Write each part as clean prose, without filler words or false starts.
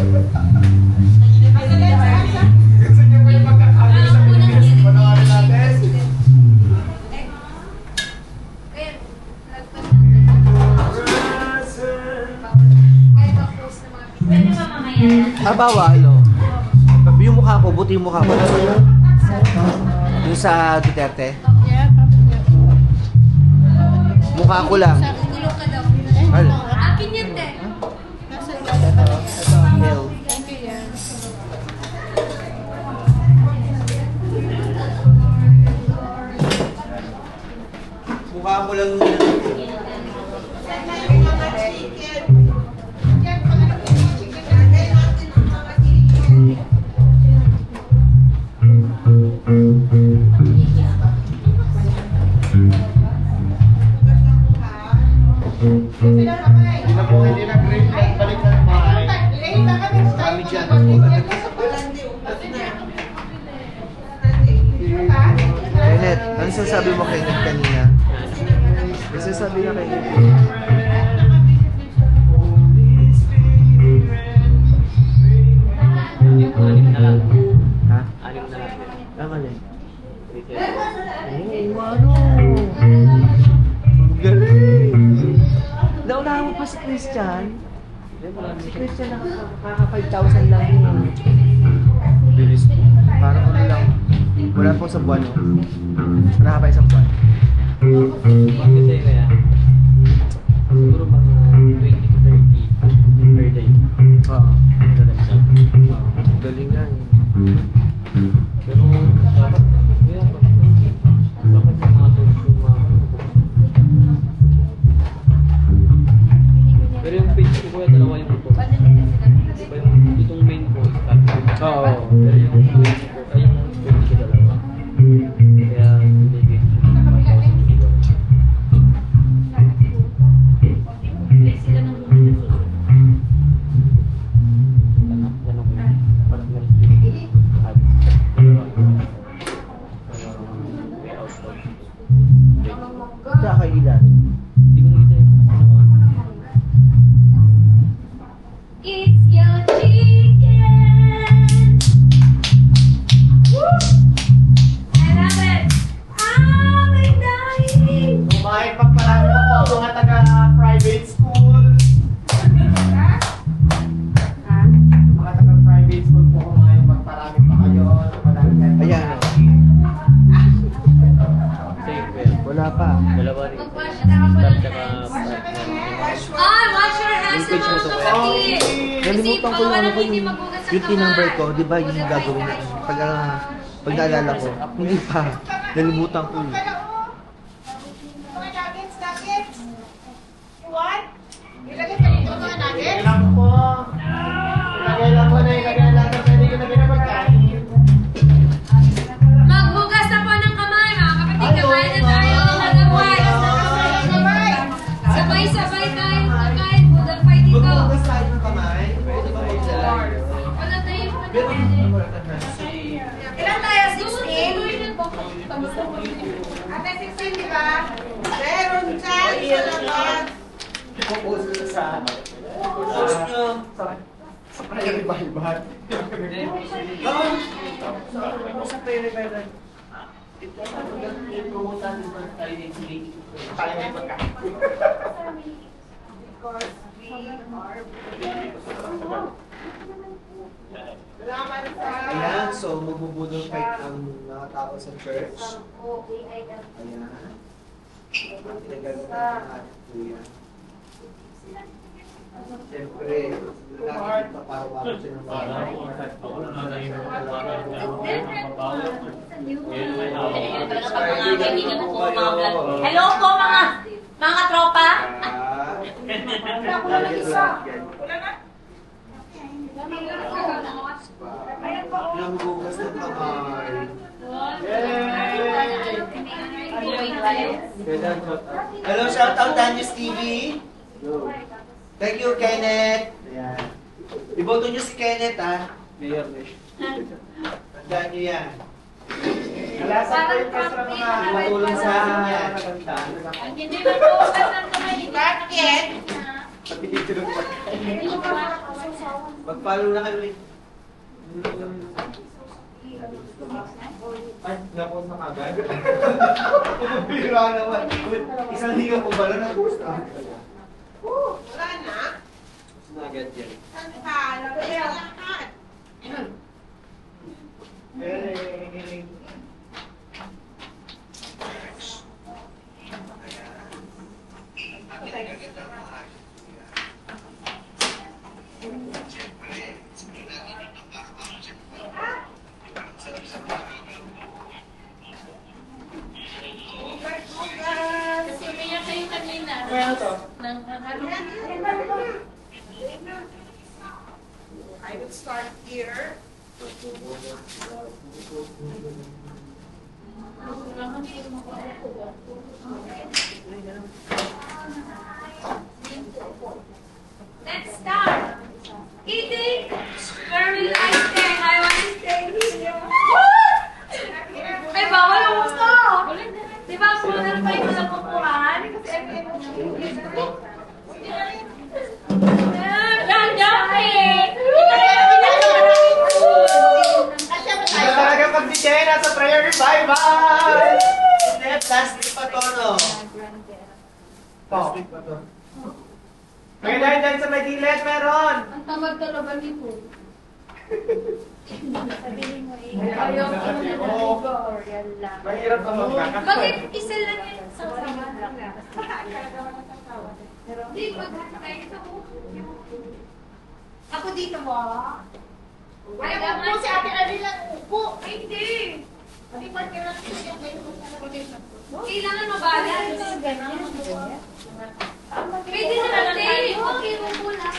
Gusto niyo ba yung magkakaroon sa Pilipinas? Panoorin natin. Bawal, o. Yung mukha ko, buti yung mukha ko. Yung sa Duterte. Mukha ko lang. Ano? Akin yan, te. Hill. Mukha ko lang yun. Hindi na green light, balik na bahay. Kami dyan. Kenneth, ano sasabi mo Kenneth kanina? Ano sasabi na Kenneth? Anim na lang. Ha? Anim na lang. Tama na. Ay, mano! Galing! Naunahan mo pa si Christian? Si Christian nakaka 5,000 lang yun. Bilis. Parang ano lang. Wala pong isang buwan, no? Wala ka pa isang buwan. Kasi kaya, siguro mga 20 to 30 per day. Oo. Galing nga eh. Pero, dapat, kaya, bakit yung mga tulog yung mga pero yung page ko kuya, dalawa yung ito. Diba yung itong main ko, start. Oo. Pero yung page ko, ay yung page ko dalawa. Kaya, binigay ko yung 5,000 kilo. Tanong ko yun. Parang meron din. Dalawa. May output. Tsaka ilan? Hindi ko nakita yung ano ba? It's your chicken! Woo! I love it! Ah, my dying! Kumain pagparami pa po mga taga-private school. Mga taga-private school po kumain pagparami pa kayo. Ayan. Same kuya. Wala pa. Dalawa rin. Mag-wash Start tsaka partner. Ah, wash your hands Yung page naman mo to, sa kuya. kapatid. Nalimutan ko lang ako yung beauty number ko, di ba yung gagawin ko? Pag naalala ko, hindi pa. Nalimutan ko eh. Ilang po. Ilagay lang po na ilagay lang na pwede ko lagay na pagkain. Maghugas na po ng kamay, mga kapatid. Kakain na tayo. Mag-wash. Sabay-sabay tayo kakain. Budang fight dito. Magbukas tayo ng kamay. Pwede ba kayo sa Wala tayong Ilan tayo? 16? Ate, 16, di ba? Meron dyan. Isa naman. Post ko sa Post nyo. sa prayer Bible. Sa pere-pere. Tayo may pagkain. Because we are salamat sa... Ayan, so magbubudol fight ang mga tao sa church. Ayan. Pinagagawa ng ating kuya. Siyempre, natin papahawakan siya ng Hello po mga tropa. Wala ko lang isa. Wala na? Ayan po. Nagugas ng kamay. Hello, shout out Daniels TV. Thank you, Kenneth. Ayan. Iboto nyo si Kenneth, ha? Mayor Nish. Tandaan nyo yan. Alasan ko yung kasra mga Matulong sa akin yan. Hindi na po. Saan kamay? Bakit? Pati dito ng pagkain. Hindi mo pa Mag-follow na kayo ulit. Ay, naku sa kagad. Bira naman. Isang liga ko ba na gusto? Wala na? Nagad yan. Saan ka? Lagay ang lahat. Kasi umiyak kayo kanina. Kaya to? I would start here. Let's start. Eating. Where will I stay? I want to stay here. Ay, bawal ang gusto. Di ba, punan pa yung mga kukuhan? Ito talaga pag-DJ, nasa prayer revival! Last week pa to, no? Last week pa to. May dahil sa may gilid, meron! Ang tamad talaga nito. Ayaw ko. Mahirap na magkakasal. Bakit isa lang yan sa Hindi, pag-tayo ito. Ako dito mo. Ay, Ayaw mo si Ate Arlie lang upo. Ay, hindi. Hindi pa kailangan ko yung Kailangan mabalance. Pwede na natin. Okay, upo lang.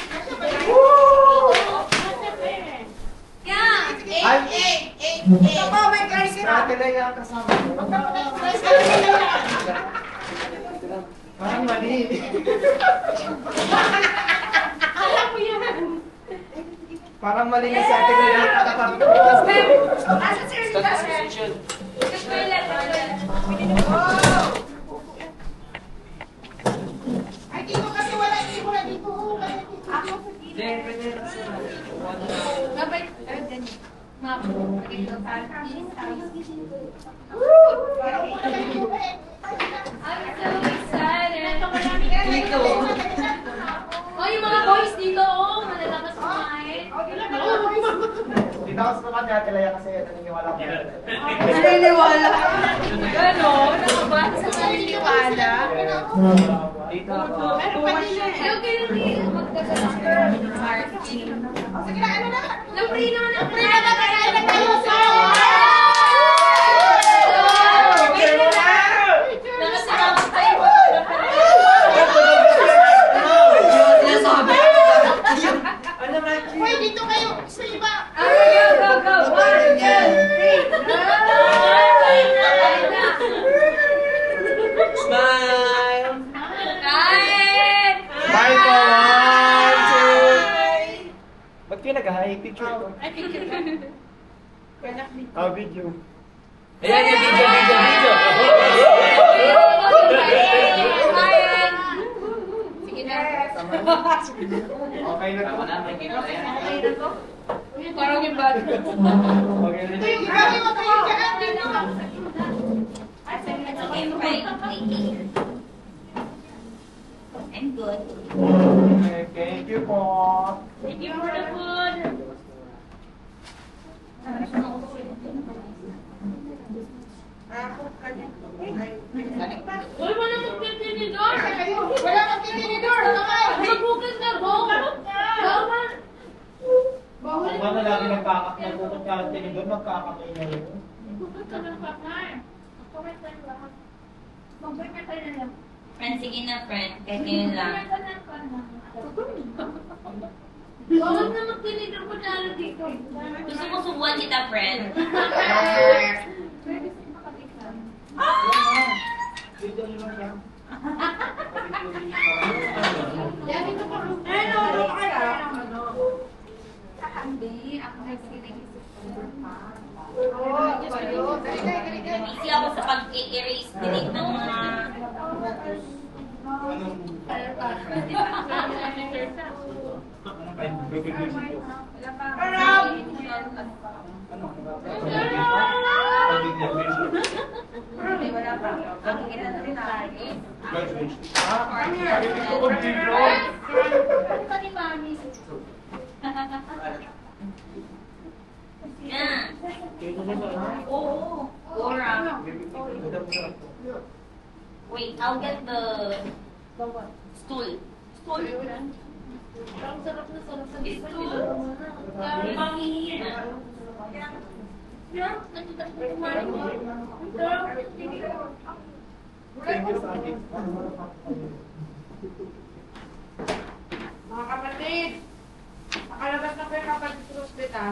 Yeah. Ito po, may price na. Ate Lea kasama. Price na lang. Parang mali. Alam mo yan. Parang mali na si Ate Lea. Asa sir, di ba sir? Ay, dito kasi wala dito. Ako sa dito. Gabay. Map. I'm so excited. Oh, yung mga boys dito, oh, malalakas kumain. Dito ako sa mga Ate Lea kasi naniniwala ko. Naniniwala. Gano'n? Nakabasa sa naniniwala. Dito ako. Yung ganyan magdadala. Sige na, ano na? Lapri naman ang Pre na ba tayo na tayo sa? Nakasama tayo. Ano na? Uy, dito kayo. Sa iba. Go, go, go. 1, 2, 3. Smile! Kain! Bye po! 1, 2! Ba't kayo nag-hi? Picture ko. Oh, video. Ayan yung video. Kain! Sige na. Okay na to. Parang yung bad. Okay na Ito yung grabe mo kayo dyan. Dito. I'm good. Okay, thank you po. Thank you for the food. Uy, wala magtitinidor. Wala kang titinidor. Kamay. Magbukas na, go. Bawal. Ako ba na lagi nagkakakot ka tinidor, magkakakay na rin. Magbukas ka ng kapay. Comment tayo lahat. Mag-comment tayo na lang. Friend, sige na, friend. Kahit ngayon lang. Bawal na magtinidor ko dalo dito. Gusto ko subuhan kita, friend. Pwede sa makatikman. Dito nyo lang. Yan ito pa. Ano kaya? Hindi, ako nagsinig sa Dali. Busy ako sa pag-erase delete ng mga... Yeah. Oo. Gora. Wait, I'll get the stool. Stool. Stool. Panghihingi na. Mga kapatid, nakalabas na po yung kapatid sa hospital.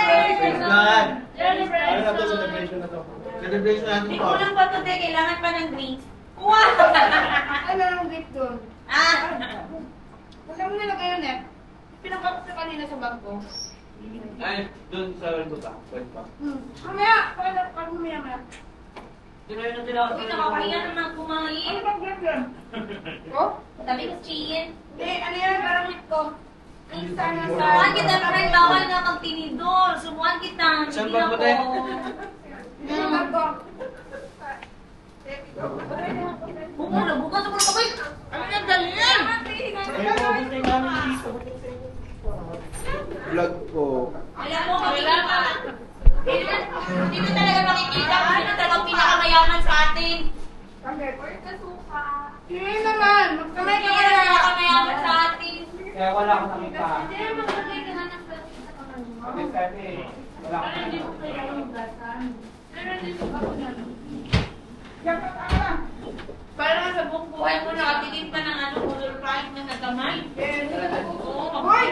Praise God! Ano na to? Celebration na to. Celebration natin Hindi to. ko lang pa ito, te. Kailangan pa ng drinks. Wow! Ano ang gift doon? Ah! Wala mo nilagay yun eh. Pinakapos na kanina sa bag ko. Ay, doon sa Lagota. Pwede pa. Mamaya, pag mamaya maya. Sinayin na sila. Uy, nakakahiya naman Ano kumain. bang gift yun? Oh? Dami ko chiin. Ano yan? Parang gift ko. Minsan na sa... Sumuhan kita, friend. Bawal nga magtinidor. Sumuhan kita. Saan Hindi ba ako. po, te? Hindi yung bag ko. Buka na, buka sa mga wait. Ano yan? Dali yan! Vlog ko. Alam mo, makikita. Dito talaga makikita kung sino talagang pinakamayaman sa atin. Hindi naman! Magkamay Sino ka yung kaya! pinakamayaman sa atin. Kaya wala akong nakita. Hindi, magkamay ka na ng Wala akong nakita. Parang sa buong buhay mo nakatingin ka ng model price na nagamay. Hoy!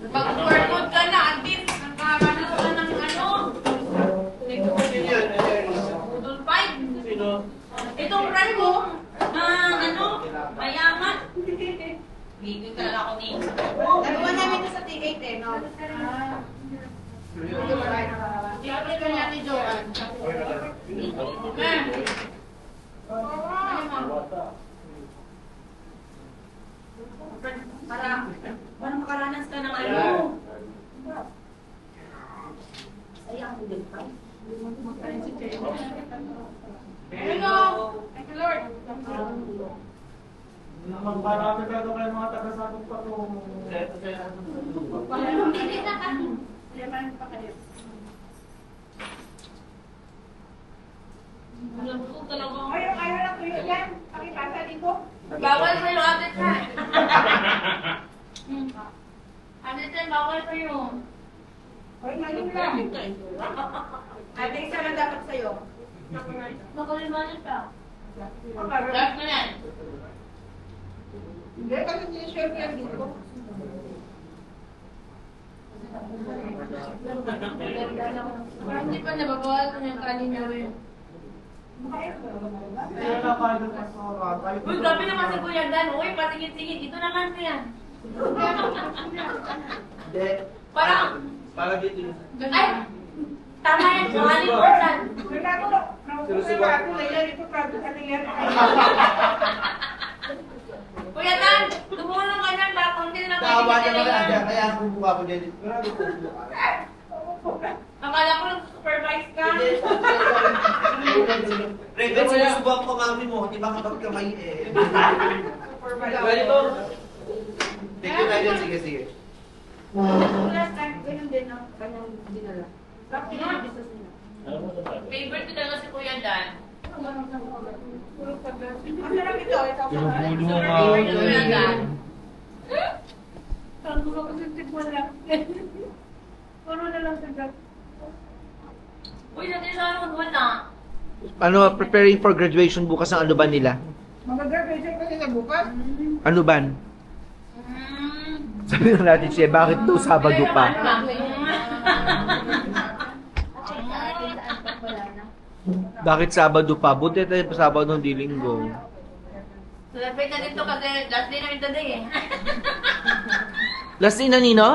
Pag-workout ka na, atin, nakakaroon ka ng model price. Sino? Itong friend mo, mayaman. Bigyan talaga ako ni. Nagawa namin ito sa T8 eh, no? Sabi ka niya ni Joanne. Para makaranas ka ng ano. Sayang ang model price. Ano? Thank you, Lord. Magparami ka doon kayo mga taga-sabog pa to. Hindi na kasi. Yaman pa kayo. Alam ko talaga. Ay, yung ayaw lang tuyo yan. Pakipasa dito. Bawal sa'yo, ate Chan. Ate Chan, bawal sa'yo. Ay, ngayon lang. Ate, isa lang dapat sa'yo. Nakalimanin pa. Okay. Last na yan. Hindi, kasi sinishare ko yan dito. Hindi pa nababawal ko yung kanin niya rin. Kaya nakakain doon sa Sorata. Uy, grabe naman si Kuya Dan. Uy, patingin-tingin. Ito naman siya. Hindi. Parang, Para dito yun. ay, tama yan. 100%. Kuya Dan, tumulong ka lang. Baka hindi na Tawa pwede naman ka agad. Kaya ang bubuka ko dyan. Grabe ko bubuka. Akala ko nag-supervise ka. Raven, sinusubukan ko mami mo. Di ba kapag kamay eh. Pwede to? Tingnan na dyan. Sige, sige. Last time, ganun din ang kanyang dinala. Favorite ko talaga si Kuya Dan. Ang sarap ito. Ito Pinupulo nga. Favorite ko Kuya Dan. Ang gulo ko sa tipo lang. Puro na lang sa gat. Uy, natin sa ano wala. Ano, preparing for graduation bukas ang ano ba nila? Mag-graduation kasi sa bukas. Ano ban? Sabi na natin siya, bakit daw Sabado pa? Bakit Sabado pa? Buti tayo pa Sabado ng Linggo. Celebrate na dito kasi last day namin today eh. Last day na Nino?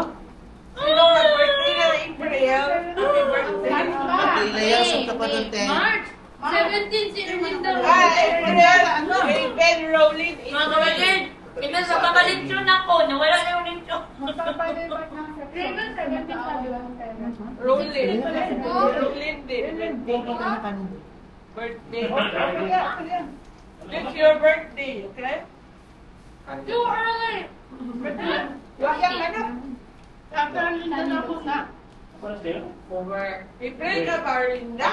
Sino mag-birthday na April? Happy birthday. Lea, saan ka pa doon, te? March 17, sino yung daw? Ben Rowling. Mga kapatid, ito sa kabalitsyon ako, nawala na yung litsyon. Rowling. Rowling din. Birthday. It's your birthday, okay? Too early. Yung ano? Over. April ka ba, Linda?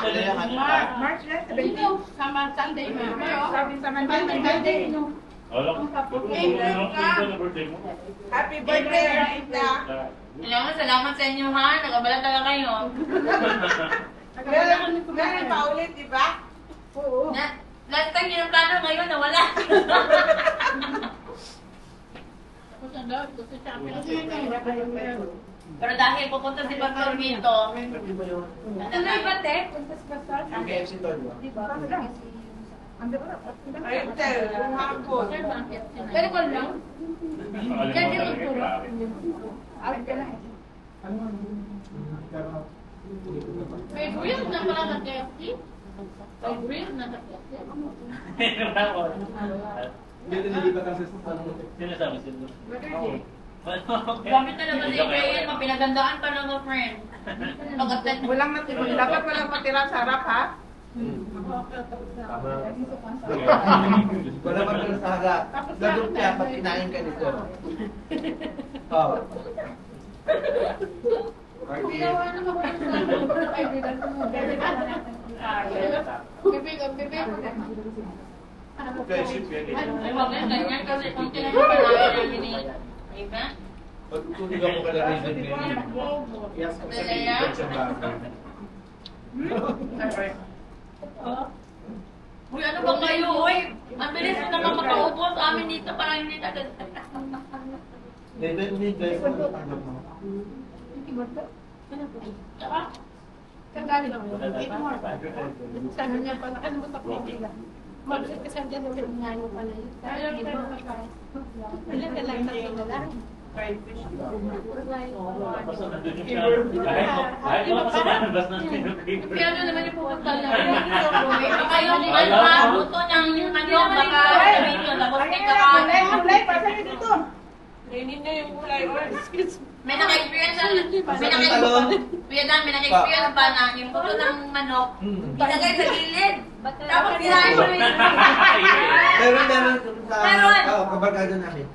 March na, 17. Sama Sunday na. Sabi sa Monday, no? Happy birthday, Linda. Salamat sa inyo ha, nagabala talaga kayo. Meron pa ulit, di ba? Oo. Last time yun ang plano, ngayon nawala. Pero dahil pupunta si Pastor dito, ano ba te? KFC to, di ba? Ayun, tell. Humapon. Pero ko lang. Diyan yung uturo. May grill na pala sa KFC? May grill na sa KFC? Dito nilipat ang sinasabi sila. Gamit talaga si Adrian, mapinagandaan pa ng mga friend. Walang matira. Dapat walang matira sa harap, ha? Wala pa pala sa haga. Lagot kaya pag kinain ka nito. Oh. Okay, ship yan. Ay, wag yan, ganyan kasi kung tinagpapalayan namin ni Iba. Pagtutulig ako ka na reason ngayon. Yes, kung sa bigyan sa bagay. Uy, ano ba kayo? Uy, ang bilis mo naman makaupo sa amin dito, parang hindi agad. Hindi guys. Sabi niya pala, ano mo sa pagkila? Mag-isip kasi dyan yung nga mo pala yun. Ilan ka lang tatlo lang? Basta nandun yung siya. Kahit mga kasamahan, basta nandun yung paper. Kaya ano naman yung pupunta lang. Kayo din ang mabuto ng ano, baka sabihin nyo, tapos may kakain. Kulay, pasang na dito. Kainin niyo yung kulay. May naka-experience Kuya Dan, may naka-experience ba na yung buto ng manok, ilagay sa gilid, tapos kinain mo rin. Meron sa Meron. kabarkada namin.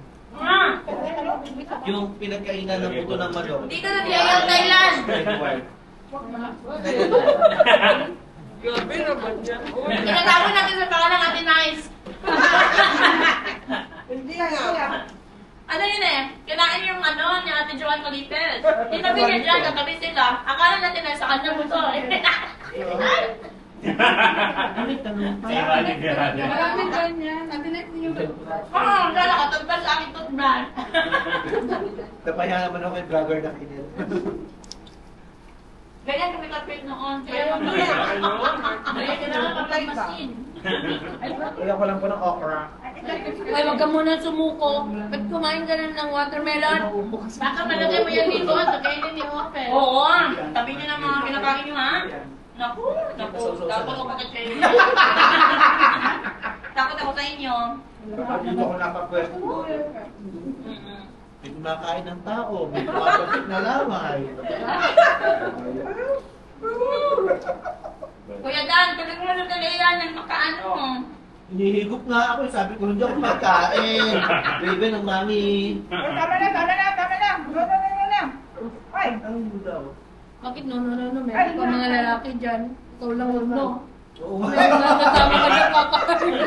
Yung pinagkainan ng puto ng manok. Dito na Diayaw, Thailand. Grabe naman yan. Tinatawag natin sa pangalan Ate Nice. Hindi nga. Ano yun eh? Kinain yung ano ni Ate Joanne Calipes. Tinabi niya dyan, katabi sila. Akala natin na sa kanya mo to. Maraming ganyan. Ate Net niyo. Oo, wala katagpas sa aking toothbrush. Napaya naman ako kay vlogger na kinil. Ganyan kami kapit noon. Kaya kailangan kapag-masin. Wala ko lang po ng okra. Ay, wag ka muna sumuko. Ba't kumain ka na ng watermelon? Baka malagay mo yan dito sa kainin ni Open. Oo, tabi niyo ng mga kinakain niyo, ha? Naku, takot ako kayo. Takot ako sa inyo. Dito ko napapwesto. Hindi kumakain ng tao. May kumapapit na lamay. Kuya Dan, tuloy mo na tuloy yan ng makaano. Hinihigop nga ako. Sabi ko, hindi ako makain. Baby ng mami. Tama na. Ay, Ang daw. Bakit no? Meron ka mga lalaki dyan. Ikaw lang no. Oo Meron na kasama ka dyan kakain.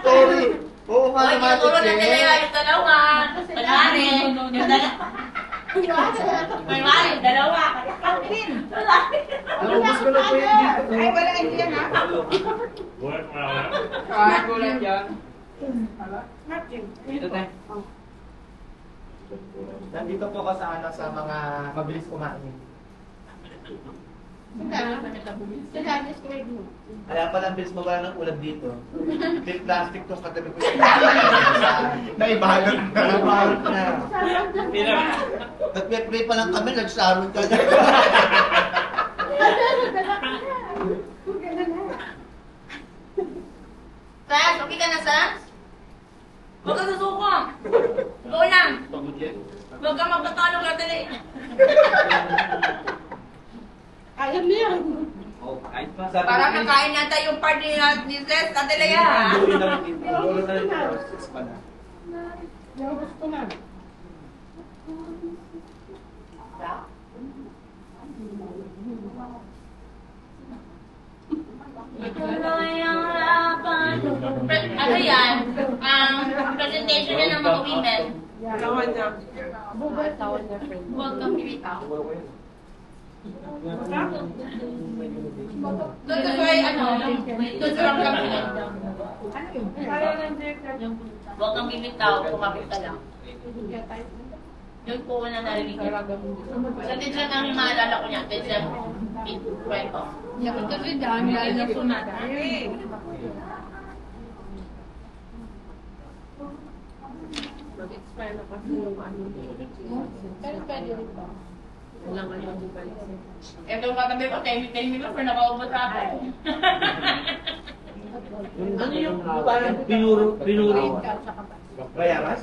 Sorry. Oo nga Hoy, naman. tinuturo na nila yung dalawa. Kunwari, yung dalawa. Kunwari, yung dalawa. Naubos ko na po yan dito. ay, wala hindi yan, ha? Kahit kulang dyan. Dito tayo. Nandito po ka sa ano, sa mga mabilis kumain. Kaya pala bilis mawala ng ulam dito. May plastic to katabi ko sa naibalot na. Naibalot na. Nagpe-pray pa lang kami, nagsalot ka. Sas, okay ka na, Sas? Huwag ka susuko. Go lang. Huwag ka magpatalo ka dali. Kaya mo yan. Para makain natin yung party ni Sas, Kadelaya, ha? Yung gusto na. Ano yan? Presentation niya ng mga women. Gawin niya. Bubay tawag niya, friend. Huwag kang bibitaw. Doon ka ba, ano? Doon ka lang kami. Huwag kang bibitaw, kumapit ka lang. Yun po na narinig ko. Sa tinsyan ang maalala ko niya, tinsyan kwento. Kasi dami na sunat. Mag-expire na kasi yung ano. Pero pwede rin ba? Walang ano, bubay. Ito katabi ko, temi-temi lang, pero nakaubot ako. Ano yung parang pinuri? Bayaras?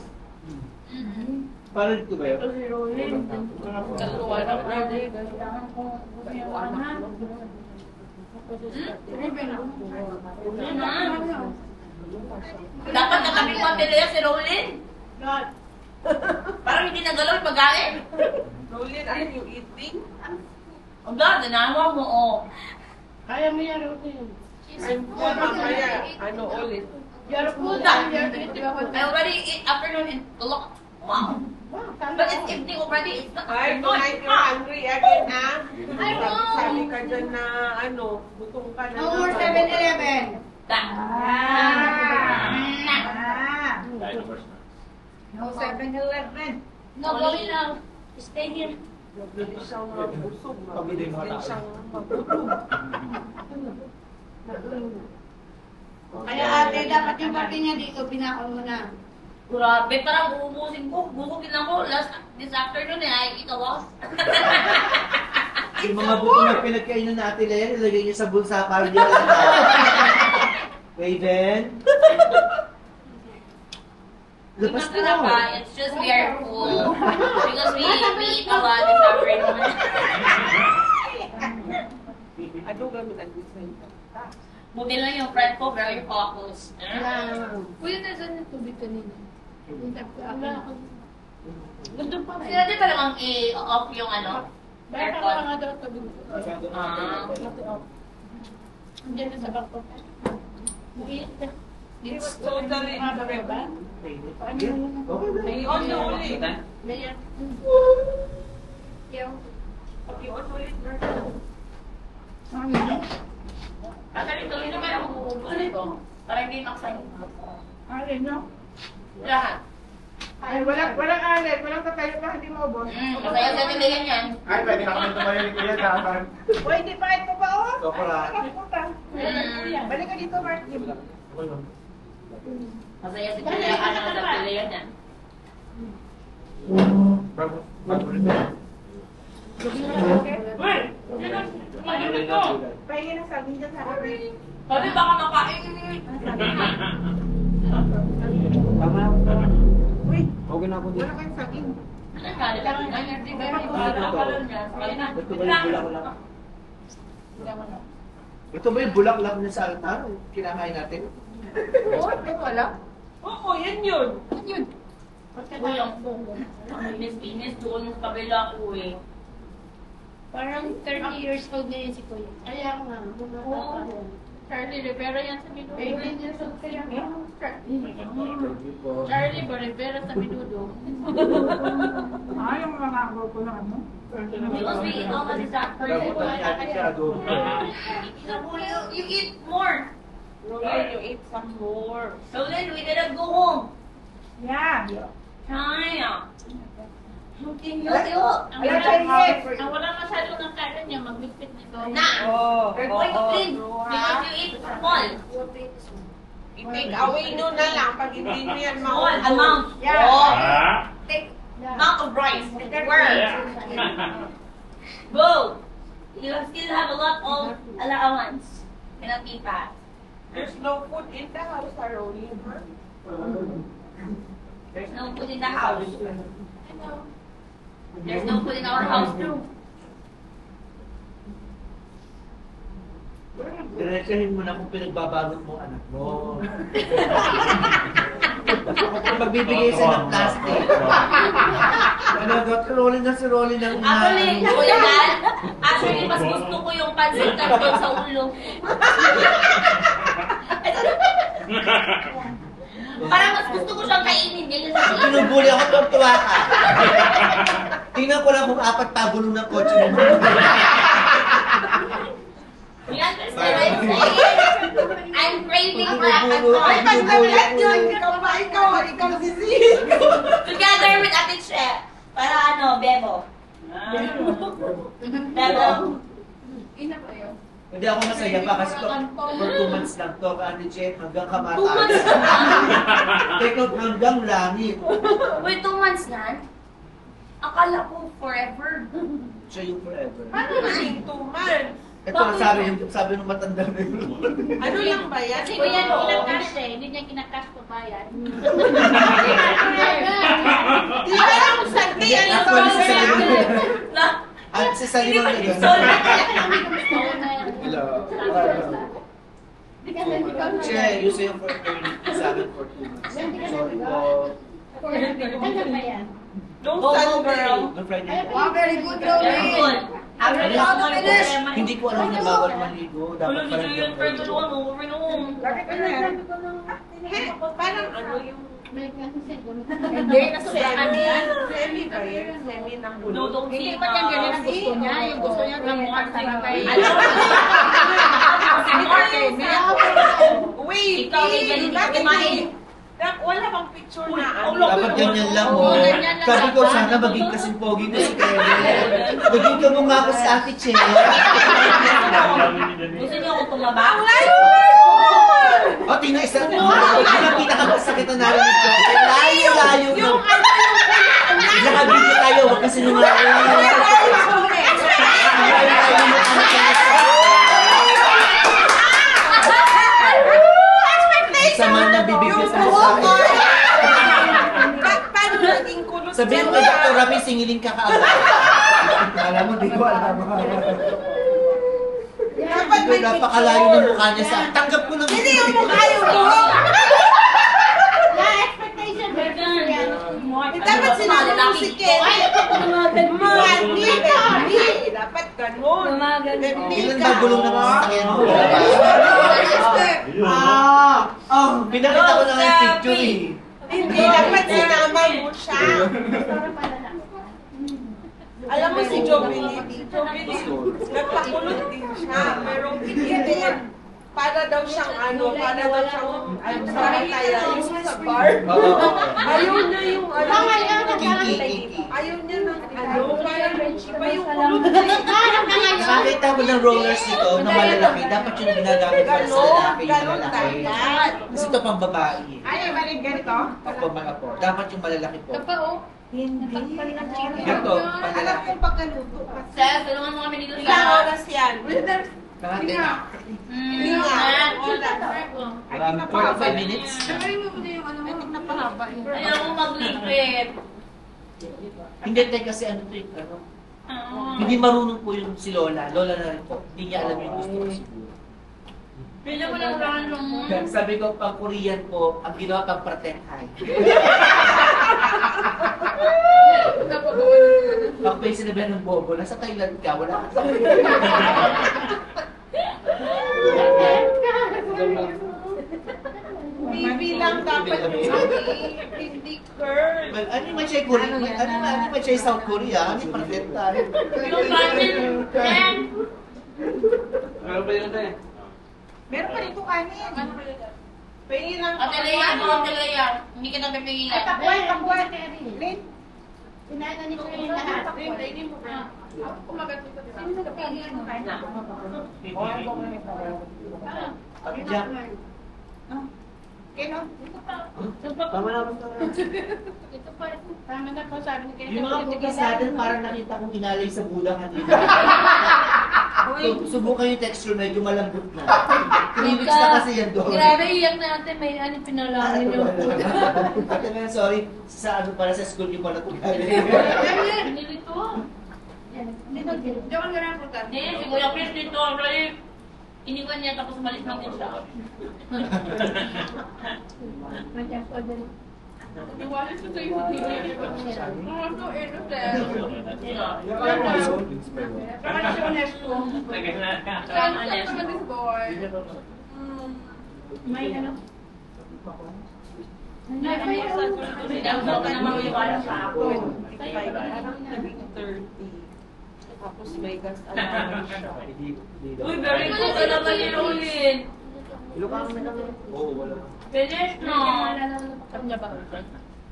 Paano dito ba yun? Kaluwa na pwede. Dapat katabi ko ang Delea si Rolin. Parang hindi nagalaw yung pagkain. Rolin, ano yung eating? Ang ganda, nanawa mo, oh. Kaya mo yan, Rodin. Mamaya, ano ulit? You're Food I already eat afternoon in Tulok. Wow. But it's evening already. It's not Ay, good. tonight you're hungry again, ha? I know. Sabi ka dyan na, ano, gutom ka na. No more 7-Eleven. No 7-Eleven. No, going now. Stay here. Mabilis siyang mabusog. Pabili mo Mabilis tao. siyang mabusog. Kaya ate, dapat yung party niya dito, pinakaon mo na. Grabe, parang uubusin ko. Bubugin ako. This afternoon I eat a lot. Yung mga buto na pinagkainan natin na yan, ilagay niyo sa bulsa para di wala na. Raven? Labas It's not pa. It's just we are full. Because we eat a lot this afternoon. Ano gamit ang design? Buti lang yung friend ko, very focused. Kuya, nasan yung tubig kanina? Nandun pa rin. Sila din talagang i-off yung ano, Baka aircon. nga daw tubig. Ah. Andiyan na sa bangko. It's totally different. Okay na. Ngayon na ulit. Ganyan. Pag-iwan ulit. Tatalik tuloy na kaya mag-uubos ito. Para hindi maksayin. Alin, no? Lahat. Ay, walang alin. Walang katayo pa, hindi maubos. Masaya sa tindagan yan. Ay, pwede na kami tumayo ni Kuya dapat. Uy, hindi pa ito ba, oh? Sopra. Balik ka dito, Mark. Masaya si Kuya ano sa tindagan yan. Ano ito? Pahingi na saging dyan sa akin. Sabi baka makain. Tama na ako. Uy, Okay na ako dito. wala kayong saging. Ano ka? Energy ba yung Ito ba yung bulaklak? Ito ba yung bulaklak na sa altar? Kinakain natin? Oo, wala. Oo, yan yun. Uy, ang binis doon sa kabila ko eh. Parang 30 years old na yun si Kuya. Kaya nga. Charlie Rivera yan sa Minudo. 18 years old kaya nga. Charlie ba Rivera sa Minudo? Ay, yung mga grupo na ano? Because we eat all this afternoon. Gabutan ni Ate Shadow. You eat more. Rolin, you eat some more. So then we gotta go home. Yeah. Chaya. Continue. Ang wala masyado ng kanin niya, magbitbit nito. Na. Oh, We're going to clean. Because you eat small. I-take away nyo na lang pag hindi nyo yan Small maubos. amount. Yeah. Oh. Take amount of rice. Where? Go. You still have a lot of allowance. Cannot be fast. There's no food in the house, Caroline. There's no food in the house. There's no food in our house too. Diretsahin mo na kung pinagbabalot mo anak mo. Magbibigay siya ng plastic. Ano, si Rolly ng Actually, Kuya Dal, actually, mas gusto ko yung pancit canton sa ulo. Parang mas gusto ko siyang kainin. Ganyan sa ulo. Binubuli ako, tuwa ka. Tingnan ko lang kung 4 pagulo ng kotse mo. You understand what I'm saying? I'm craving for a Ay, canton. pag nag-let yun, ikaw si Zico. Together with Ate Che. Para ano, Bebo. Bebo. Ina ko yun. Hindi ako masaya pa kasi for 2 months lang to. Ate Jen, hanggang 2 kamataas. months na? Take out hanggang langit. Wait, 2 months na? Akala ko forever. Siya yung forever. Paano naging 2 months? Ito na sabi nung matanda na yun. Ano lang ba yan? Kasi kaya kinakash eh, hindi niya kinakash pa bayan. Di ba lang Sunday, ano ba? Actually, si Salimon. Na, At si Salimon na yun. Che, you say for 30, sa akin for 2 months. Sorry po. Kailan ba yan? Nung Go, Sunday. girl. No Friday. Wow, very good, very good. Actually, ako may problema. Hindi ko alam na bawal maligo. Dapat Wala, pala hindi yun, friend. Tulungan mo, okay na mo. Parang ano yung... Hindi, nasubrakan yan. Semi ba yun? Semi ng No, bulot. don't Hindi see pa yan ganyan ang gusto niya. Yung gusto niya gamuhan sa kay... Wait, Ikaw, hindi bakit kumain. wala bang picture na ano? Dapat ganyan lang mo. Oo, ganyan lang Sabi ko, dapat. sana maging kasing pogi mo si Kevin. Maging ka mo nga ako sa Ate Che. Gusto niyo ako tumaba? O, tingnan isa. Ang pinakabasakit na narinig ko. Layo-layo mo. Nakabili tayo, huwag kasi nungaling. Sama na bibigyan sa akin. Paano naging kulot? Sabihin mo kay Dr. Rami, singilin ka kaagad. Alam mo, di ko alam. Dapat may Napakalayo ng mukha niya sa... Tanggap ko ng... Hindi yung mukha yung Expectation Dapat sinabi mo si Ken. Mami. Dapat ganun. Ilan ba gulong na masasakyan mo? Pinakita ko na nga yung picture eh. Hindi, dapat sinama mo siya. Alam mo si Jovelyn, nagpakulot din siya. Pero hindi, para daw siyang parang kaya yung sa bar. Ayaw niya yung Kinky. ayaw niya ng parang iba yung kulot niya. Nakakita mo ng rollers nito na malalaki. Dapat yung ginagamit para sa lalaki. Yung Ganon malalaki. dapat. Kasi ito pang babae. Ay, balik ganito? Ako. Dapat yung malalaki po. Kapag oh. Ito, pang Alam lalaki. kong pagkaluto kasi. Sir, tulungan mo kami dito Ilang sa... oras yan? Nakate. Marami 45 minutes. Ayaw mo maglipit. Hindi, tayo kasi ano to hindi marunong po yung si Lola. Lola na rin po. Hindi niya alam yung gusto ko siguro. Pila mo lang rano mo. Sabi ko, pang Korean po, ang ginawa pang pratekhay. Ako pa yung sinabihan ng bobo, nasa Thailand ka, wala ka. Baby lang dapat hindi curl. Well, ano yung siya Korea? Ano yung siya South Korea? Ano yung pratekhay? Yung kanin, Jen. Meron pa rito kanin. Pingin lang. Ate Lea. Hindi kita pipigilan. Pakuha. Lin. Kinain ni Kuya yung lahat. Lin, mo ka. At Jack. Kino? Tama na. Ito pa, tama na po sabi ni Kuya. Yung mga bukas natin, parang nakita kong inalay sa buda kanina. Subukan yung texture, medyo malambot na. 3 weeks na kasi yan doon. Grabe, iyak na ate. May ano pinalangin niyo. Ate na sorry, sa ano para sa school niyo pala ito galing. Nilito. Diyan ka na punta. Hindi, si Kuya Chris dito. Actually, iniwan niya tapos umalis na din siya. Iwalis ko sa'yo. Ang so innocent. Parang siya honesto. Saan naman this boy? May ano? May ano ka na mawala sa ako. Tapos may gas allowance siya. Uy, very good ka naman ni Rolin. Ilocano na kami. Oo, wala. Finish no.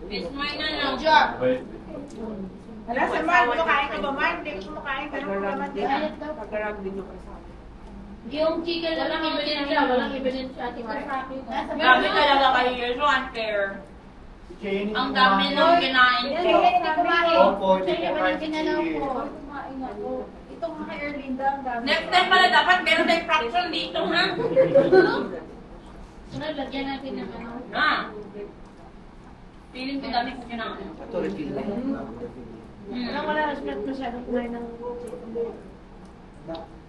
It's mine na lang. Job. Wala sa Mark, kumakain ka ba Mark? Hindi ko kumakain ka naman naman din. Pagkarag din yung kasama. Yung chicken na lang ebidensya. Walang ebidensya. Grabe talaga kayo, you're so unfair. Ang dami nang kinain ko. Opo, hindi ko Next time pala dapat meron tayong fraction dito, ha? Sunod, lagyan natin ng ano. Ha? Feeling ko dami ko kinain. Ito, refill na. Wala kasi masyadong kumain ng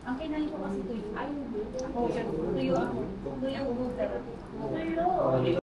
ang kinain ko kasi tuyo. Ay, tuyo. Tuyo. Tuyo.